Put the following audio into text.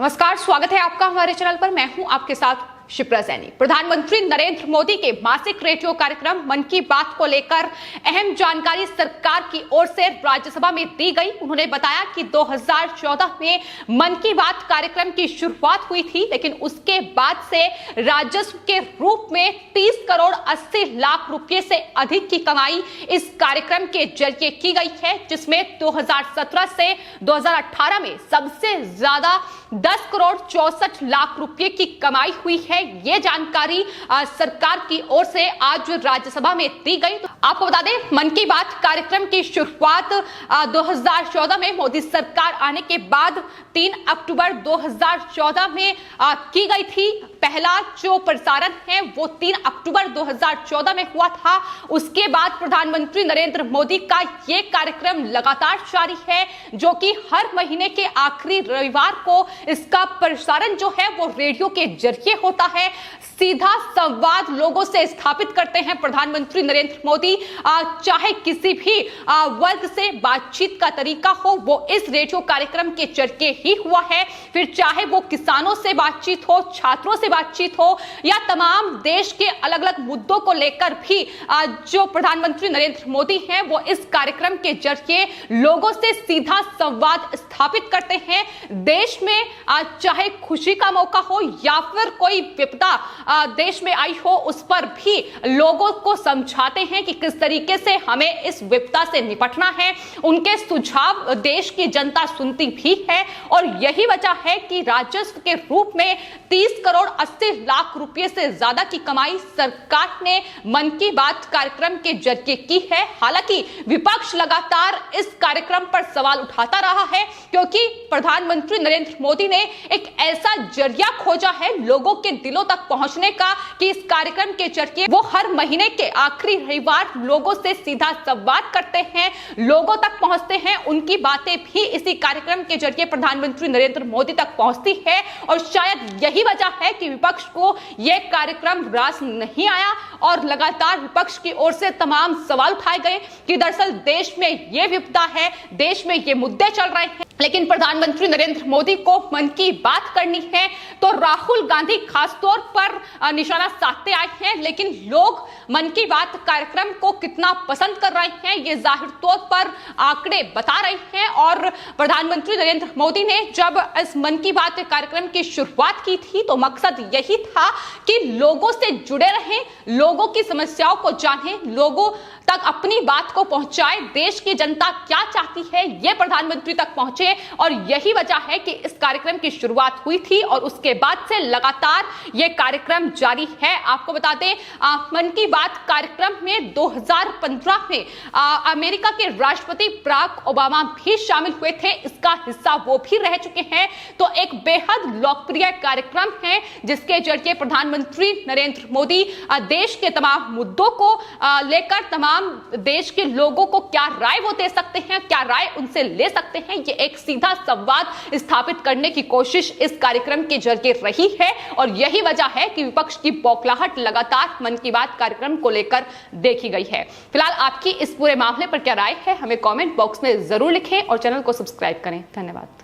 नमस्कार, स्वागत है आपका हमारे चैनल पर। मैं हूं आपके साथ शिप्रा सैनी। प्रधानमंत्री नरेंद्र मोदी के मासिक रेडियो कार्यक्रम मन की बात को लेकर अहम जानकारी सरकार की ओर से राज्यसभा में दी गई। उन्होंने बताया कि 2014 में मन की बात कार्यक्रम की शुरुआत हुई थी, लेकिन उसके बाद से राजस्व के रूप में 30 करोड़ 80 लाख रुपए से अधिक की कमाई इस कार्यक्रम के जरिए की गई है, जिसमें 2017 से 2018 में सबसे ज्यादा 10 करोड़ 64 लाख रुपए की कमाई हुई है। ये जानकारी सरकार की ओर से आज राज्यसभा में दी गई। तो आपको बता दें, मन की बात कार्यक्रम की शुरुआत 2014 में मोदी सरकार आने के बाद 3 अक्टूबर 2014 में की गई थी। पहला जो प्रसारण है वो 3 अक्टूबर 2014 में हुआ था। उसके बाद प्रधानमंत्री नरेंद्र मोदी का ये कार्यक्रम लगातार जारी है, जो कि हर महीने के आखिरी रविवार को इसका प्रसारण जो है वो रेडियो के जरिए होता है। सीधा संवाद लोगों से स्थापित करते हैं प्रधानमंत्री नरेंद्र मोदी। चाहे किसी भी वर्ग से बातचीत का तरीका हो, वो इस रेडियो कार्यक्रम के जरिए ही हुआ है। फिर चाहे वो किसानों से बातचीत हो, छात्रों से बातचीत हो, या तमाम देश के अलग अलग मुद्दों को लेकर भी जो प्रधानमंत्री नरेंद्र मोदी हैं वो इस कार्यक्रम के जरिए लोगों से सीधा संवाद स्थापित करते हैं। देश में चाहे खुशी का मौका हो या फिर कोई विपदा देश में आई हो, उस पर भी लोगों को समझाते हैं कि किस तरीके से हमें इस विपदा से निपटना है। उनके सुझाव देश की जनता सुनती भी है, और यही वजह है कि राजस्व के रूप में 30 करोड़ 80 लाख रुपए से ज्यादा की कमाई सरकार ने मन की बात कार्यक्रम के जरिए की है। हालांकि विपक्ष लगातार इस कार्यक्रम पर सवाल उठाता रहा है, क्योंकि प्रधानमंत्री नरेंद्र मोदी ने एक ऐसा जरिया खोजा है लोगों के दिलों तक पहुंचने का कि इस कार्यक्रम के जरिए वो हर महीने के आखिरी रविवार लोगों से सीधा संवाद करते हैं, लोगों तक पहुंचते हैं। उनकी बातें भी इसी कार्यक्रम के जरिए प्रधानमंत्री नरेंद्र मोदी तक पहुंचती है, और शायद यही वजह है कि विपक्ष को यह कार्यक्रम रास नहीं आया और लगातार विपक्ष की ओर से तमाम सवाल उठाए गए कि दरअसल देश में यह विपदा है, देश में ये मुद्दे चल रहे हैं, लेकिन प्रधानमंत्री नरेंद्र मोदी को मन की बात करनी है तो राहुल गांधी खासतौर पर निशाना साधते आए हैं। लेकिन लोग मन की बात कार्यक्रम को कितना पसंद कर रहे हैं, ये जाहिर तौर पर आंकड़े बता रहे हैं। और प्रधानमंत्री नरेंद्र मोदी ने जब इस मन की बात कार्यक्रम की शुरुआत की थी तो मकसद यही था कि लोगों से जुड़े रहें, लोगों की समस्याओं को जानें, लोगों तक अपनी बात को पहुंचाए, देश की जनता क्या चाहती है ये प्रधानमंत्री तक पहुंचे। और यही वजह है कि इस कार्यक्रम की शुरुआत हुई थी और उसके बाद से लगातार ये कार्यक्रम जारी है। आपको बता दें, मन की बात कार्यक्रम में 2015 में अमेरिका के राष्ट्रपति बराक ओबामा भी शामिल हुए थे, इसका हिस्सा वो भी रह चुके हैं। तो एक बेहद लोकप्रिय कार्यक्रम है जिसके जरिए प्रधानमंत्री नरेंद्र मोदी देश के तमाम मुद्दों को लेकर तमाम देश के लोगों को क्या राय वो दे सकते हैं, क्या राय उनसे ले सकते हैं, ये एक सीधा संवाद स्थापित करने की कोशिश इस कार्यक्रम के जरिए रही है। और यही वजह है कि विपक्ष की बौखलाहट लगातार मन की बात कार्यक्रम को लेकर देखी गई है। फिलहाल आपकी इस पूरे मामले पर क्या राय है, हमें कमेंट बॉक्स में जरूर लिखें और चैनल को सब्सक्राइब करें। धन्यवाद।